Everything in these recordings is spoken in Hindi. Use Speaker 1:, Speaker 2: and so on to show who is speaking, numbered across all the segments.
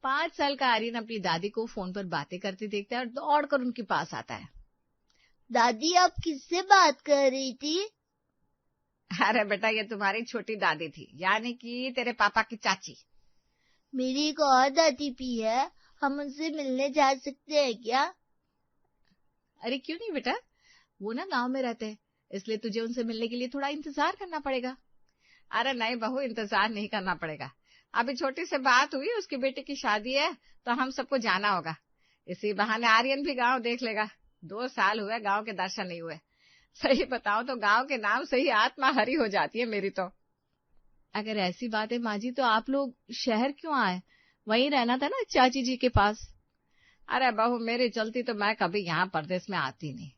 Speaker 1: 5 साल का आर्यन अपनी दादी को फोन पर बातें करते देखता है और दौड़कर उनके पास आता है।
Speaker 2: दादी, आप किससे बात कर रही थी?
Speaker 1: अरे बेटा, ये तुम्हारी छोटी दादी थी, यानी कि तेरे पापा की चाची।
Speaker 2: मेरी एक और दादी भी है, हम उनसे मिलने जा सकते हैं क्या?
Speaker 1: अरे क्यों नहीं बेटा, वो ना गांव में रहते हैं, इसलिए तुझे उनसे मिलने के लिए थोड़ा इंतजार करना पड़ेगा। अरे नहीं बहू, इंतजार नहीं करना पड़ेगा। अभी छोटी से बात हुई, उसकी बेटी की शादी है तो हम सबको जाना होगा। इसी बहाने आर्यन भी गांव देख लेगा। 2 साल हुए गांव के दर्शन नहीं हुए। सही बताओ तो गांव के नाम से ही आत्मा हरी हो जाती है मेरी तो। अगर ऐसी बात है माँ जी, तो आप लोग शहर क्यों आए? वहीं रहना था ना चाची जी के पास। अरे बहू, मेरी चलती तो मैं कभी यहाँ परदेश में आती नहीं।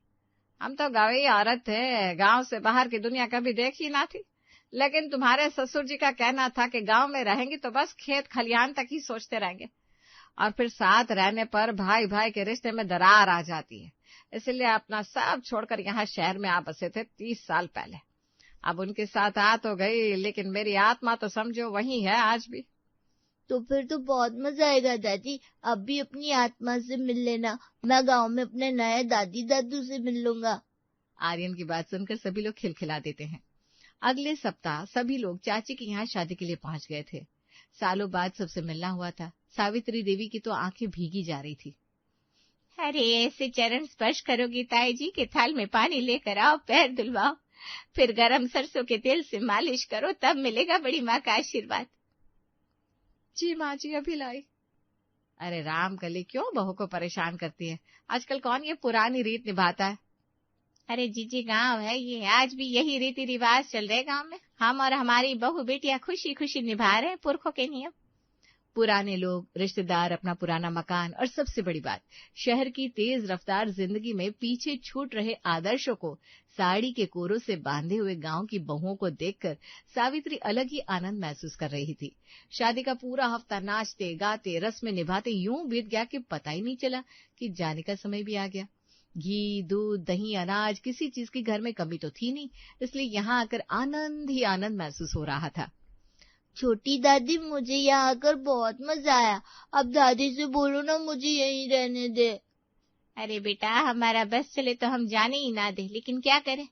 Speaker 1: हम तो गाँवी औरत थे, गांव से बाहर की दुनिया कभी देखी ना थी। लेकिन तुम्हारे ससुर जी का कहना था कि गांव में रहेंगे तो बस खेत खलियान तक ही सोचते रहेंगे, और फिर साथ रहने पर भाई भाई के रिश्ते में दरार आ जाती है। इसलिए अपना सब छोड़कर यहाँ शहर में आ बसे थे 30 साल पहले। अब उनके साथ आ तो गई, लेकिन मेरी आत्मा तो समझो वही है आज भी।
Speaker 2: तो फिर तो बहुत मजा आएगा दादी, अब भी अपनी आत्मा से मिल लेना। मैं गांव में अपने नए दादी दादू से मिल लूंगा।
Speaker 1: आर्यन की बात सुनकर सभी लोग खिलखिला देते हैं। अगले सप्ताह सभी लोग चाची के यहाँ शादी के लिए पहुंच गए थे। सालों बाद सबसे मिलना हुआ था। सावित्री देवी की तो आंखें भीगी जा रही थी। अरे ऐसे चरण स्पर्श करोगी ताई जी के थाल में पानी लेकर आओ, पैर धुलवाओ, फिर गरम सरसों के तेल से मालिश करो, तब मिलेगा बड़ी माँ का आशीर्वाद। जी माँ जी, अभी लाई। अरे राम कली, क्यों बहू को परेशान करती है? आजकल कौन ये पुरानी रीत निभाता है? अरे जीजी, गांव है ये, आज भी यही रीति रिवाज चल रहे गांव में। हम और हमारी बहू बेटियां खुशी खुशी निभा रहे हैं पुरखों के नियम। पुराने लोग, रिश्तेदार, अपना पुराना मकान और सबसे बड़ी बात, शहर की तेज रफ्तार जिंदगी में पीछे छूट रहे आदर्शों को साड़ी के कोरों से बांधे हुए गांव की बहुओं को देखकर सावित्री अलग ही आनंद महसूस कर रही थी। शादी का पूरा हफ्ता नाचते गाते रस्में निभाते यूं बीत गया कि पता ही नहीं चला कि जाने का समय भी आ गया। घी, दूध, दही, अनाज, किसी चीज की घर में कमी तो थी नहीं, इसलिए यहाँ आकर आनंद ही आनंद महसूस हो रहा था।
Speaker 2: छोटी दादी, मुझे यहाँ आकर बहुत मजा आया। अब दादी से बोलो ना मुझे यहीं रहने दे।
Speaker 1: अरे बेटा, हमारा बस चले तो हम जाने ही ना दे, लेकिन क्या करें,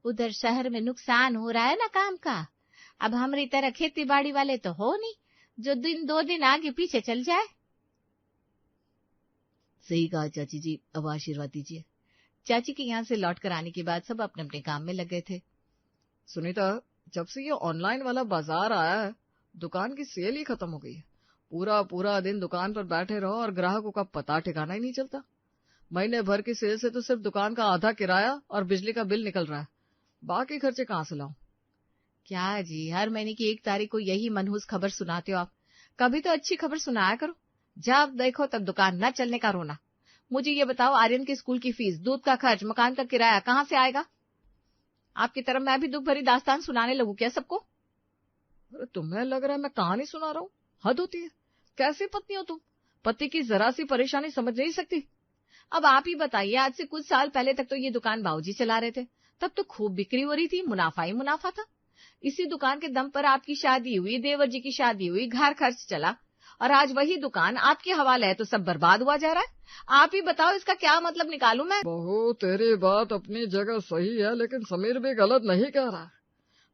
Speaker 1: उधर शहर में नुकसान हो रहा है ना काम का। अब हमारी तरह खेती बाड़ी वाले तो हो नहीं जो 2 दिन आगे पीछे चल जाए। सही कहा चाची जी, अब आशीर्वाद दीजिए। चाची के यहाँ से लौट कर आने के बाद सब अपने अपने काम में लग गए थे। सुनीता, जब से ये ऑनलाइन वाला बाजार आया है, दुकान की सेल ही खत्म हो गई है। पूरा पूरा दिन दुकान पर बैठे रहो और ग्राहकों का पता ठिकाना ही नहीं चलता। महीने भर की सेल से तो सिर्फ दुकान का आधा किराया और बिजली का बिल निकल रहा है, बाकी खर्चे कहाँ से लाऊं? क्या जी, हर महीने की 1 तारीख को यही मनहूस खबर सुनाते हो आप। कभी तो अच्छी खबर सुनाया करो। जब देखो तब दुकान न चलने का रोना। मुझे ये बताओ, आर्यन के स्कूल की फीस, दूध का खर्च, मकान का किराया कहाँ से आएगा? आपकी तरफ मैं भी दुख भरी दास्तान सुनाने लगूं क्या सबको? अरे तुम्हें लग रहा है मैं कहानी सुना रहा हूँ? हद होती है। कैसी पत्नी हो तुम? पति की जरा सी परेशानी समझ नहीं सकती? अब आप ही बताइए, आज से कुछ साल पहले तक तो ये दुकान बाबूजी चला रहे थे, तब तो खूब बिक्री हो रही थी, मुनाफा ही मुनाफा था। इसी दुकान के दम पर आपकी शादी हुई, देवर जी की शादी हुई, घर खर्च चला, और आज वही दुकान आपके हवाले है तो सब बर्बाद हुआ जा रहा है। आप ही बताओ, इसका क्या मतलब निकालूं मैं?
Speaker 3: बहू, तेरी बात अपनी जगह सही है, लेकिन समीर भी गलत नहीं कह रहा।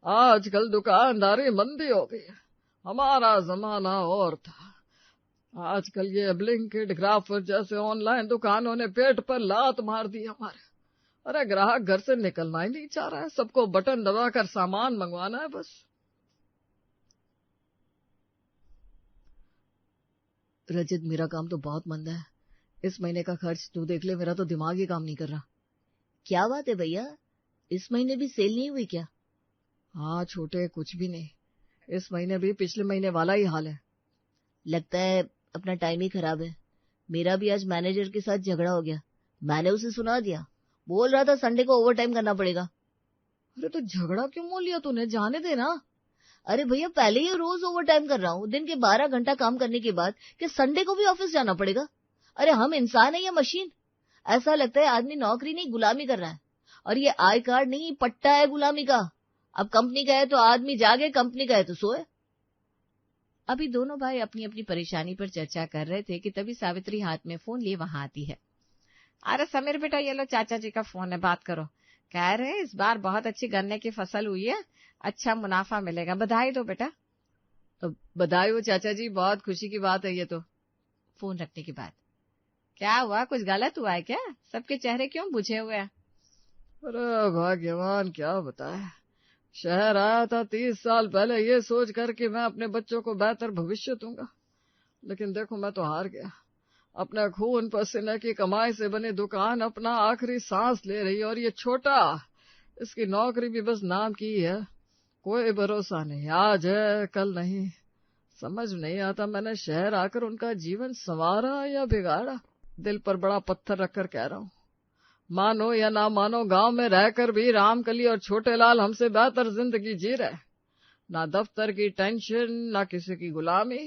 Speaker 3: आजकल दुकानदारी मंदी हो गई है। हमारा जमाना और था। आजकल ये ब्लिंकिट, ग्राफर जैसे ऑनलाइन दुकानों ने पेट पर लात मार दी हमारे। अरे ग्राहक घर से निकलना ही नहीं चाह रहा है, सबको बटन दबाकर सामान मंगवाना है बस।
Speaker 1: रजत, मेरा काम तो बहुत मंदा है। इस महीने का खर्च तू देख ले, मेरा तो दिमाग ही काम नहीं कर रहा। क्या बात है भैया, इस महीने भी सेल नहीं हुई क्या? हाँ छोटे, कुछ भी नहीं। इस महीने भी पिछले महीने वाला ही हाल है। लगता है अपना टाइम ही खराब है। मेरा भी आज मैनेजर के साथ झगड़ा हो गया। मैंने उसे सुना दिया, बोल रहा था संडे को ओवर टाइम करना पड़ेगा। अरे तो झगड़ा क्यों मोल लिया तूने? जाने दे ना। अरे भैया, पहले ही रोज ओवर टाइम कर रहा हूँ, दिन के 12 घंटा काम करने के बाद कि संडे को भी ऑफिस जाना पड़ेगा? अरे हम इंसान है या मशीन? ऐसा लगता है आदमी नौकरी नहीं गुलामी कर रहा है, और ये आई कार्ड नहीं पट्टा है गुलामी का। अब कंपनी का है तो आदमी जागे, कंपनी का है तो सोए। अभी दोनों भाई अपनी अपनी परेशानी पर चर्चा कर रहे थे कि तभी सावित्री हाथ में फोन लिए वहां आती है। अरे समीर बेटा, ये लो चाचा जी का फोन है, बात करो। कह रहे हैं इस बार बहुत अच्छी गन्ने की फसल हुई है, अच्छा मुनाफा मिलेगा, बधाई दो बेटा।
Speaker 3: तो बधाई हो चाचा जी, बहुत खुशी की बात है ये तो।
Speaker 1: फोन रखने के बाद, क्या हुआ, कुछ गलत हुआ है क्या? सबके चेहरे क्यों बुझे हुए हैं?
Speaker 3: अरे भाग्यवान क्या बताए, शहर आया था 30 साल पहले ये सोच कर कि मैं अपने बच्चों को बेहतर भविष्य दूंगा, लेकिन देखो मैं तो हार गया। अपने खून पसीने की कमाई से बनी दुकान अपना आखिरी सांस ले रही, और ये छोटा, इसकी नौकरी भी बस नाम की है, कोई भरोसा नहीं, आज है कल नहीं। समझ नहीं आता मैंने शहर आकर उनका जीवन संवारा या बिगाड़ा। दिल पर बड़ा पत्थर रखकर कह रहा हूँ, मानो या ना मानो गांव में रहकर भी रामकली और छोटे लाल हमसे बेहतर जिंदगी जी रहे। ना दफ्तर की टेंशन, ना किसी की गुलामी,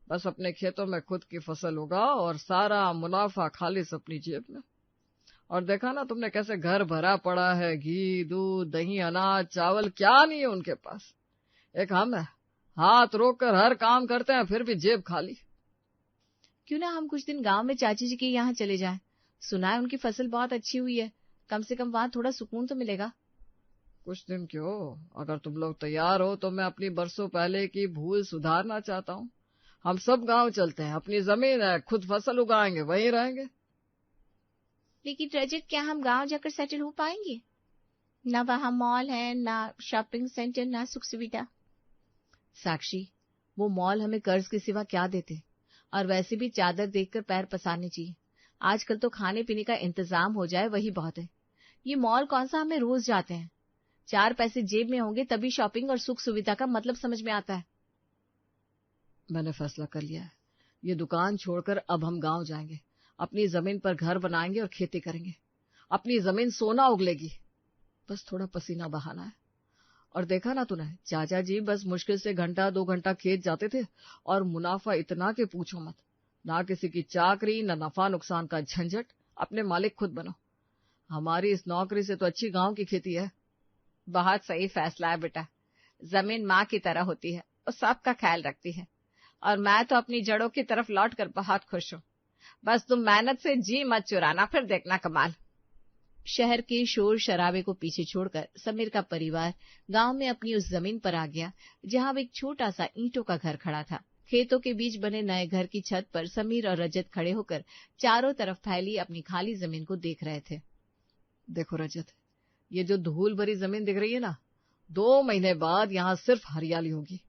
Speaker 3: बस अपने खेतों में खुद की फसल उगाओ और सारा मुनाफा खालिस अपनी जेब में। और देखा ना तुमने कैसे घर भरा पड़ा है, घी दूध दही अनाज चावल, क्या नहीं है उनके पास। एक हम है, हाथ रोक कर हर काम करते हैं फिर भी जेब खाली।
Speaker 1: क्यों ना हम कुछ दिन गांव में चाची जी के यहाँ चले जाएं? सुना है उनकी फसल बहुत अच्छी हुई है, कम से कम वहां थोड़ा सुकून तो मिलेगा।
Speaker 3: कुछ दिन क्यों, अगर तुम लोग तैयार हो तो मैं अपनी बरसों पहले की भूल सुधारना चाहता हूँ। हम सब गांव चलते हैं, अपनी जमीन है, खुद फसल उगाएंगे, वहीं रहेंगे।
Speaker 1: लेकिन रजत, क्या हम गांव जाकर सेटल हो पाएंगे? ना वहां मॉल है, ना शॉपिंग सेंटर, ना सुख सुविधा। साक्षी, वो मॉल हमें कर्ज के सिवा क्या देते, और वैसे भी चादर देखकर पैर पसारने चाहिए। आजकल तो खाने पीने का इंतजाम हो जाए वही बहुत है। ये मॉल कौन सा, हमें रोज जाते हैं। 4 पैसे जेब में होंगे तभी शॉपिंग और सुख सुविधा का मतलब समझ में आता है।
Speaker 3: मैंने फैसला कर लिया है, ये दुकान छोड़कर अब हम गांव जाएंगे, अपनी जमीन पर घर बनाएंगे और खेती करेंगे। अपनी जमीन सोना उगलेगी, बस थोड़ा पसीना बहाना है। और देखा ना तूने, चाचा जी बस मुश्किल से 1-2 घंटा खेत जाते थे और मुनाफा इतना कि पूछो मत। ना किसी की चाकरी, ना नफा नुकसान का झंझट, अपने मालिक खुद बनो। हमारी इस नौकरी से तो अच्छी गांव की खेती है।
Speaker 1: बहुत सही फैसला है बेटा, जमीन माँ की तरह होती है, वो सबका ख्याल रखती है। और मैं तो अपनी जड़ों की तरफ लौटकर बहुत खुश हूँ। बस तुम मेहनत से जी मत चुराना, फिर देखना कमाल। शहर के शोर शराबे को पीछे छोड़कर समीर का परिवार गांव में अपनी उस जमीन पर आ गया जहां एक छोटा सा ईंटों का घर खड़ा था। खेतों के बीच बने नए घर की छत पर समीर और रजत खड़े होकर चारों तरफ फैली अपनी खाली जमीन को देख रहे थे।
Speaker 3: देखो रजत, ये जो धूल भरी जमीन दिख रही है ना, 2 महीने बाद यहाँ सिर्फ हरियाली होगी।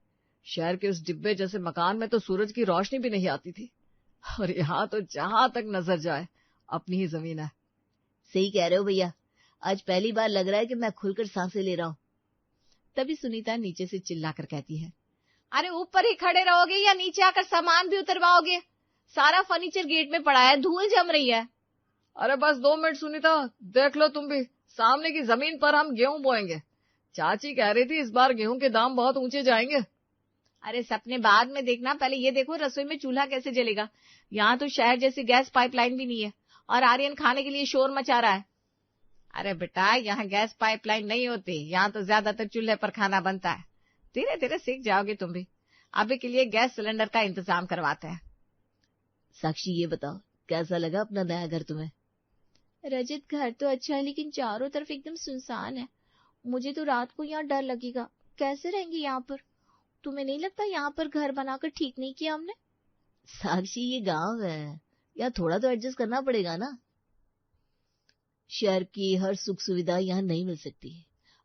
Speaker 3: शहर के उस डिब्बे जैसे मकान में तो सूरज की रोशनी भी नहीं आती थी, और यहाँ तो जहां तक नजर जाए अपनी ही जमीन है।
Speaker 2: सही कह रहे हो भैया, आज पहली बार लग रहा है कि मैं खुलकर सांसें ले रहा हूँ।
Speaker 1: तभी सुनीता नीचे से चिल्लाकर कहती है, अरे ऊपर ही खड़े रहोगे या नीचे आकर सामान भी उतरवाओगे? सारा फर्नीचर गेट में पड़ा है, धूल जम रही है।
Speaker 3: अरे बस 2 मिनट सुनीता, देख लो तुम भी, सामने की जमीन पर हम गेहूं बोएंगे। चाची कह रही थी इस बार गेहूं के दाम बहुत ऊंचे जाएंगे।
Speaker 1: अरे सपने बाद में देखना, पहले ये देखो रसोई में चूल्हा कैसे जलेगा। यहाँ तो शहर जैसी गैस पाइपलाइन भी नहीं है, और आर्यन खाने के लिए शोर मचा रहा है। अरे बेटा, यहाँ गैस पाइपलाइन नहीं होती, यहाँ तो ज्यादातर चूल्हे पर खाना बनता है। धीरे धीरे सीख जाओगे तुम भी। अभी के लिए गैस सिलेंडर का इंतजाम करवाते हैं।
Speaker 2: साक्षी, ये बताओ कैसा लगा अपना नया घर तुम्हें?
Speaker 1: रजत, घर तो अच्छा है लेकिन चारों तरफ एकदम सुनसान है। मुझे तो रात को यहाँ डर लगेगा, कैसे रहेंगे यहाँ पर? तुम्हें नहीं लगता यहाँ पर घर बनाकर ठीक नहीं किया हमने?
Speaker 2: साक्षी, ये गांव है, यहाँ थोड़ा तो एडजस्ट करना पड़ेगा ना। शहर की हर सुख सुविधा यहाँ नहीं मिल सकती,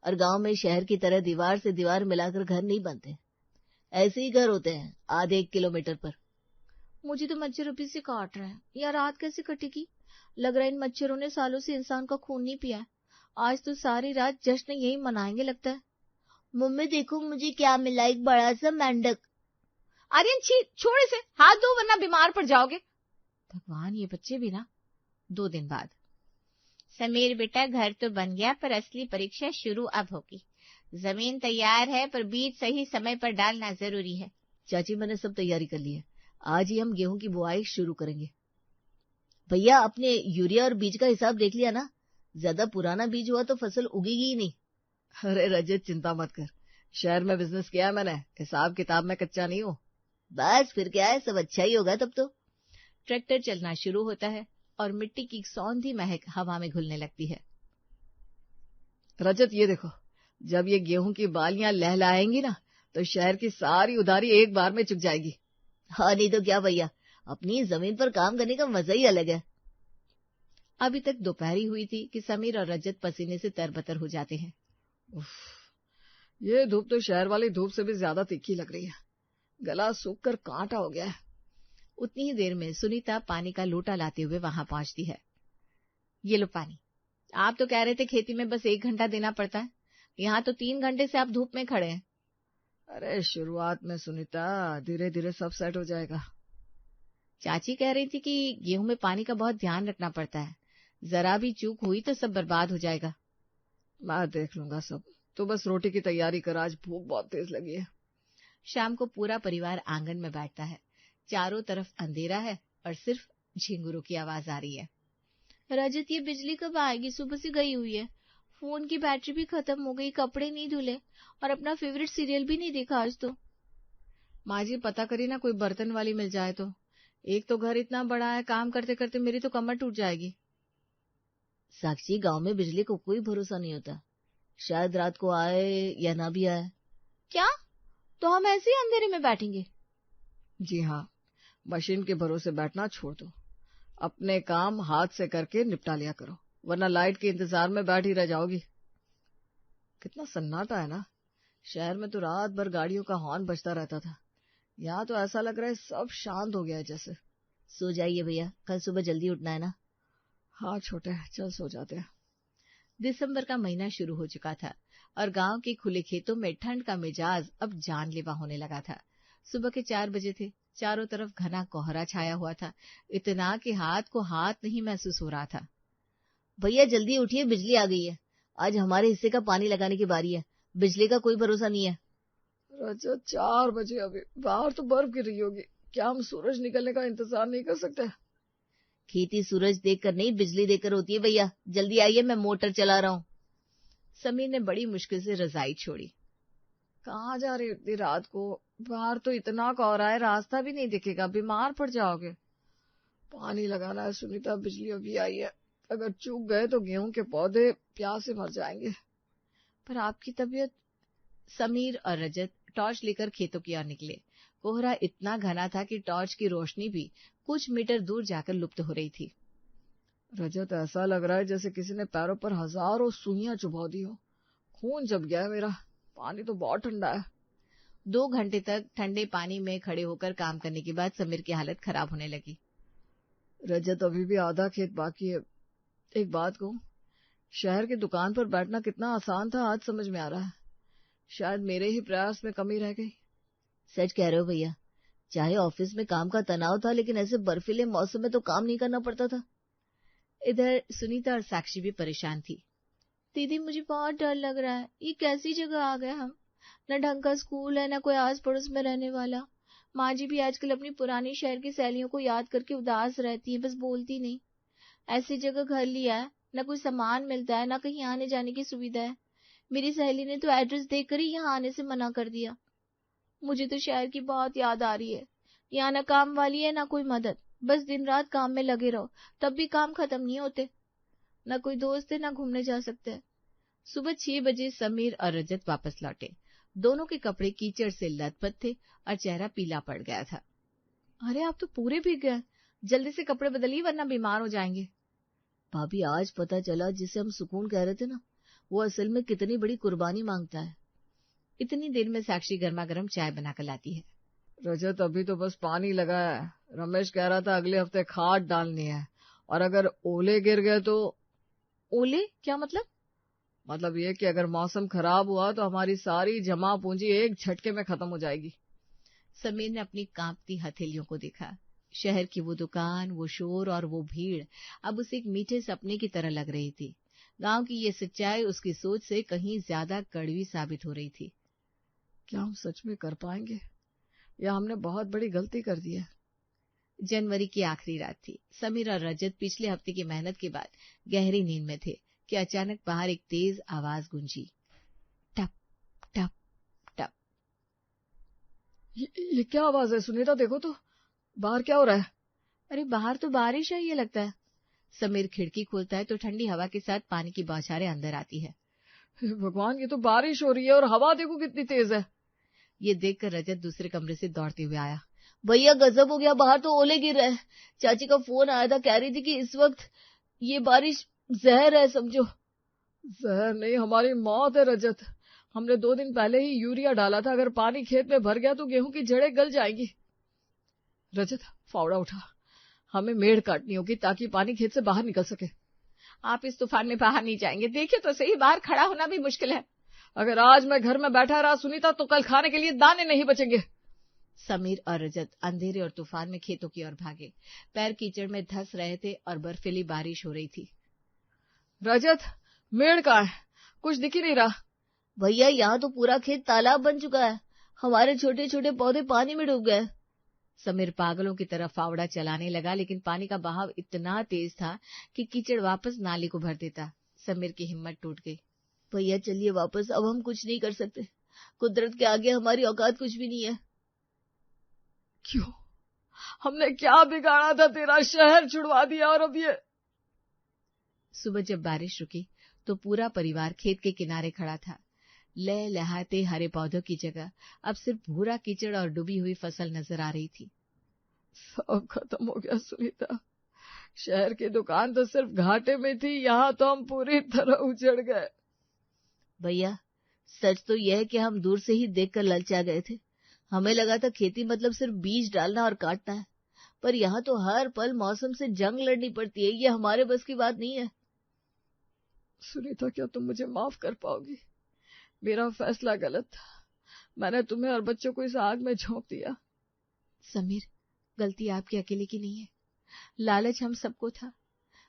Speaker 2: और गांव में शहर की तरह दीवार से दीवार मिलाकर घर नहीं बनते। ऐसे ही घर होते हैं आधे 1 किलोमीटर पर।
Speaker 1: मुझे तो मच्छर अभी से काट रहे हैं, या रात कैसे कटेगी? लग रहा है इन मच्छरों ने सालों से इंसान का खून नहीं पिया है। आज तो सारी रात जश्न यही मनाएंगे लगता है।
Speaker 2: मम्मी देखो मुझे क्या मिला, एक बड़ा सा मेंढक।
Speaker 1: आर्यन, छी, छोड़ इसे, हाथ दो वरना बीमार पड़ जाओगे। भगवान, ये बच्चे भी ना। 2 दिन बाद, समीर बेटा, घर तो बन गया पर असली परीक्षा शुरू अब होगी। जमीन तैयार है पर बीज सही समय पर डालना जरूरी है।
Speaker 2: चाची, मैंने सब तैयारी कर ली है, आज ही हम गेहूं की बुआई शुरू करेंगे। भैया, अपने यूरिया और बीज का हिसाब देख लिया ना? ज्यादा पुराना बीज हुआ तो फसल उगेगी ही नहीं।
Speaker 3: अरे रजत, चिंता मत कर, शहर में बिजनेस किया है मैंने, हिसाब किताब में कच्चा नहीं हूँ।
Speaker 2: बस फिर क्या है, सब अच्छा ही होगा तब तो।
Speaker 1: ट्रैक्टर चलना शुरू होता है और मिट्टी की सौंधी महक हवा में घुलने लगती है।
Speaker 3: रजत ये देखो, जब ये गेहूं की बालियां लहलहाएंगी ना तो शहर की सारी उधारी एक बार में चुक जाएगी।
Speaker 2: हाँ नहीं तो क्या भैया, अपनी जमीन पर काम करने का मजा ही अलग है।
Speaker 1: अभी तक दोपहरी हुई थी कि समीर और रजत पसीने से तरबतर हो जाते हैं।
Speaker 3: उफ, ये धूप तो शहर वाली धूप से भी ज्यादा तीखी लग रही है। गला सूख कर कांटा हो गया है।
Speaker 1: उतनी ही देर में सुनीता पानी का लोटा लाते हुए वहां पहुंचती है। ये लो पानी। आप तो कह रहे थे खेती में बस 1 घंटा देना पड़ता है, यहाँ तो 3 घंटे से आप धूप में खड़े हैं।
Speaker 3: अरे शुरुआत में सुनीता, धीरे धीरे सब सेट हो जाएगा।
Speaker 1: चाची कह रही थी कि गेहूं में पानी का बहुत ध्यान रखना पड़ता है, जरा भी चूक हुई तो सब बर्बाद हो जाएगा।
Speaker 3: मैं देख लूंगा सब, तो बस रोटी की तैयारी कर, आज भूख बहुत तेज लगी है।
Speaker 1: शाम को पूरा परिवार आंगन में बैठता है। चारों तरफ अंधेरा है और सिर्फ झिंगुरों की आवाज आ रही है। रजत, ये बिजली कब आएगी? सुबह से गई हुई है, फोन की बैटरी भी खत्म हो गई, कपड़े नहीं धुले और अपना फेवरेट सीरियल भी नहीं देखा आज तो।
Speaker 3: माँ जी पता करी ना कोई बर्तन वाली मिल जाए तो। एक तो घर इतना बड़ा है, काम करते करते मेरी तो कमर टूट जाएगी।
Speaker 2: साक्षी, गांव में बिजली को कोई भरोसा नहीं होता, शायद रात को आए या ना भी आए।
Speaker 1: क्या? तो हम ऐसे ही अंधेरे में बैठेंगे?
Speaker 3: जी हाँ, मशीन के भरोसे बैठना छोड़ दो, अपने काम हाथ से करके निपटा लिया करो, वरना लाइट के इंतजार में बैठी रह जाओगी। कितना सन्नाटा है ना, शहर में तो रात भर गाड़ियों का हॉर्न बजता रहता था, यहाँ तो ऐसा लग रहा है सब शांत हो गया है जैसे।
Speaker 2: सो जाइए भैया, कल सुबह जल्दी उठना है ना।
Speaker 3: हाँ छोटे, चल सो जाते हैं।
Speaker 1: दिसंबर का महीना शुरू हो चुका था और गांव के खुले खेतों में ठंड का मिजाज अब जानलेवा होने लगा था। सुबह के 4 बजे थे, चारों तरफ घना कोहरा छाया हुआ था, इतना कि हाथ को हाथ नहीं महसूस हो रहा था।
Speaker 2: भैया जल्दी उठिए, बिजली आ गई है, आज हमारे हिस्से का पानी लगाने की बारी है, बिजली का कोई भरोसा नहीं है।
Speaker 3: रजत 4 बजे, अभी बाहर तो बर्फ गिर रही होगी, क्या हम सूरज निकलने का इंतजार नहीं कर सकते?
Speaker 2: खेती सूरज देखकर नहीं, बिजली देखकर होती है भैया, जल्दी आइए, मैं मोटर चला रहा हूँ।
Speaker 1: समीर ने बड़ी मुश्किल से रजाई छोड़ी।
Speaker 3: कहाँ जा रही इतनी रात को? बाहर तो इतना कोहरा है, रास्ता भी नहीं दिखेगा, बीमार पड़ जाओगे। पानी लगाना है सुनीता, बिजली अभी आई है, अगर चूक गए तो गेहूं के पौधे प्यास से मर जाएंगे।
Speaker 1: पर आपकी तबीयत। समीर और रजत टॉर्च लेकर खेतों की ओर निकले। कोहरा इतना घना था कि टॉर्च की रोशनी भी कुछ मीटर दूर जाकर लुप्त हो रही थी।
Speaker 3: रजत, ऐसा लग रहा है जैसे किसी ने पैरों पर हजारों सुइयां चुभा दी हो, खून जम गया है मेरा, पानी तो बहुत ठंडा है।
Speaker 1: 2 घंटे तक ठंडे पानी में खड़े होकर काम करने के बाद समीर की हालत खराब होने लगी।
Speaker 3: रजत, अभी भी आधा खेत बाकी है। एक बात कहूं, शहर की दुकान पर बैठना कितना आसान था आज समझ में आ रहा है, शायद मेरे ही प्रयास में कमी रह गई।
Speaker 2: सच कह रहे हो भैया, चाहे ऑफिस में काम का तनाव था, लेकिन ऐसे बर्फीले मौसम में तो काम नहीं करना पड़ता था।
Speaker 1: इधर सुनीता और साक्षी भी परेशान थी। दीदी, मुझे बहुत डर लग रहा है, ये कैसी जगह आ गए हम, न ढंग का स्कूल है, न कोई आस पड़ोस में रहने वाला। माँ जी भी आजकल अपनी पुरानी शहर की सहेलियों को याद करके उदास रहती है, बस बोलती नहीं। ऐसी जगह घर लिया है, न कोई सामान मिलता है, न कहीं आने जाने की सुविधा है। मेरी सहेली ने तो एड्रेस देखकर ही यहाँ आने से मना कर दिया। मुझे तो शहर की बहुत याद आ रही है, यहाँ न काम वाली है न कोई मदद, बस दिन रात काम में लगे रहो, तब भी काम खत्म नहीं होते। न कोई दोस्त है, न घूमने जा सकते हैं। सुबह 6 बजे समीर और रजत वापस लौटे। दोनों के कपड़े कीचड़ से लथपथ थे और चेहरा पीला पड़ गया था। अरे, आप तो पूरे भीग गए, जल्दी से कपड़े बदलिए वरना बीमार हो जाएंगे।
Speaker 2: भाभी, आज पता चला जिसे हम सुकून कह रहे थे ना, वो असल में कितनी बड़ी कुर्बानी मांगता है।
Speaker 1: इतनी देर में साक्षी गर्मा गर्म चाय बनाकर लाती है।
Speaker 3: रजत, अभी तो बस पानी लगा है, रमेश कह रहा था अगले हफ्ते खाद डालनी है, और अगर ओले गिर गए तो।
Speaker 1: ओले क्या मतलब?
Speaker 3: मतलब ये कि अगर मौसम खराब हुआ तो हमारी सारी जमा पूंजी एक झटके में खत्म हो जाएगी।
Speaker 1: समीर ने अपनी कांपती हथेलियों को देखा। शहर की वो दुकान, वो शोर और वो भीड़ अब उसे एक मीठे सपने की तरह लग रही थी। गांव की ये सच्चाई उसकी सोच से कहीं ज्यादा कड़वी साबित हो रही थी।
Speaker 3: क्या हम सच में कर पाएंगे, या हमने बहुत बड़ी गलती कर दी है?
Speaker 1: जनवरी की आखिरी रात थी। समीर और रजत पिछले हफ्ते की मेहनत के बाद गहरी नींद में थे कि अचानक बाहर एक तेज आवाज गूंजी, टप टप टप।
Speaker 3: ये क्या आवाज है सुनीता? देखो तो बाहर क्या हो रहा है।
Speaker 1: अरे बाहर तो बारिश है ये लगता है। समीर खिड़की खोलता है तो ठंडी हवा के साथ पानी की बौछारें अंदर आती है।
Speaker 3: हे भगवान, ये तो बारिश हो रही है और हवा देखो कितनी तेज है।
Speaker 1: ये देखकर रजत दूसरे कमरे से दौड़ते हुए आया।
Speaker 2: भैया गजब हो गया, बाहर तो ओले गिर रहे हैं। चाची का फोन आया था, कह रही थी कि इस वक्त ये बारिश जहर है समझो।
Speaker 3: जहर नहीं, हमारी मौत है रजत। हमने 2 दिन पहले ही यूरिया डाला था, अगर पानी खेत में भर गया तो गेहूं की जड़ें गल जाएंगी। रजत फावड़ा उठा, हमें मेड़ काटनी होगी ताकि पानी खेत से बाहर निकल सके।
Speaker 1: आप इस तूफान में बाहर नहीं जाएंगे, देखिए तो सही, बाहर खड़ा होना भी मुश्किल है।
Speaker 3: अगर आज मैं घर में बैठा रहा सुनीता तो कल खाने के लिए दाने नहीं बचेंगे।
Speaker 1: समीर और रजत अंधेरे और तूफान में खेतों की ओर भागे। पैर कीचड़ में धंस रहे थे और बर्फीली बारिश हो रही थी।
Speaker 3: रजत मेड़ कहाँ है? कुछ दिख ही नहीं रहा।
Speaker 2: भैया यहाँ तो पूरा खेत तालाब बन चुका है, हमारे छोटे छोटे पौधे पानी में डूब गए।
Speaker 1: समीर पागलों की तरह फावड़ा चलाने लगा, लेकिन पानी का बहाव इतना तेज था कि कीचड़ वापस नाली को भर देता। समीर की हिम्मत टूट गई।
Speaker 2: भैया चलिए वापस, अब हम कुछ नहीं कर सकते। कुदरत के आगे हमारी औकात कुछ भी नहीं है।
Speaker 3: क्यों? हमने क्या बिगाड़ा था? तेरा शहर छुड़वा दिया और अब ये।
Speaker 1: सुबह जब बारिश रुकी तो पूरा परिवार खेत के किनारे खड़ा था। लहलहाते हरे पौधों की जगह अब सिर्फ भूरा कीचड़ और डूबी हुई फसल नजर आ रही थी।
Speaker 3: सब खत्म हो गया सुनीता। शहर की दुकान तो सिर्फ घाटे में थी, यहाँ तो हम पूरी तरह उजड़ गए।
Speaker 2: भैया सच तो यह है कि हम दूर से ही देखकर ललचा गए थे। हमें लगा था खेती मतलब सिर्फ बीज डालना और काटना है, पर यहाँ तो हर पल मौसम से जंग लड़नी पड़ती है। ये हमारे बस की बात नहीं है।
Speaker 3: सुनीता क्या तुम मुझे माफ कर पाओगी? मेरा फैसला गलत था, मैंने तुम्हें और बच्चों को इस आग में झोंक दिया।
Speaker 1: समीर गलती आपकी अकेले की नहीं है, लालच हम सबको था।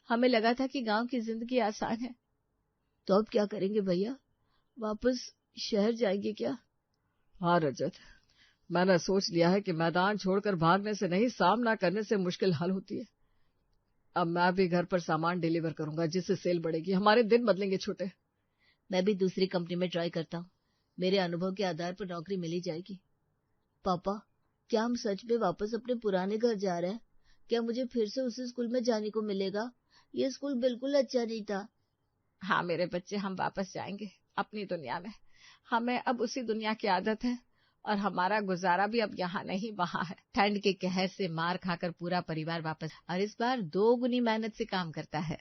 Speaker 1: हमें लगा था कि गांव की जिंदगी आसान है।
Speaker 2: तो अब क्या करेंगे भैया? वापस शहर जाएंगे क्या?
Speaker 3: हाँ रजत, मैंने सोच लिया है कि मैदान छोड़कर भागने से नहीं, सामना करने से मुश्किल हल होती है। अब मैं भी घर पर सामान डिलीवर करूंगा, जिससे सेल बढ़ेगी, हमारे दिन बदलेंगे छोटे।
Speaker 2: मैं भी दूसरी कंपनी में ट्राई करता हूँ, मेरे अनुभव के आधार पर नौकरी मिल ही जाएगी। पापा क्या हम सच में वापस अपने पुराने घर जा रहे हैं? क्या मुझे फिर से उसी स्कूल में जाने को मिलेगा? ये स्कूल बिल्कुल अच्छा नहीं था।
Speaker 1: हाँ मेरे बच्चे, हम वापस जाएंगे अपनी दुनिया में। हमें अब उसी दुनिया की आदत है और हमारा गुजारा भी अब यहाँ नहीं वहाँ है। ठंड के कहर से मार खाकर पूरा परिवार वापस, और इस बार 2 गुनी मेहनत से काम करता है।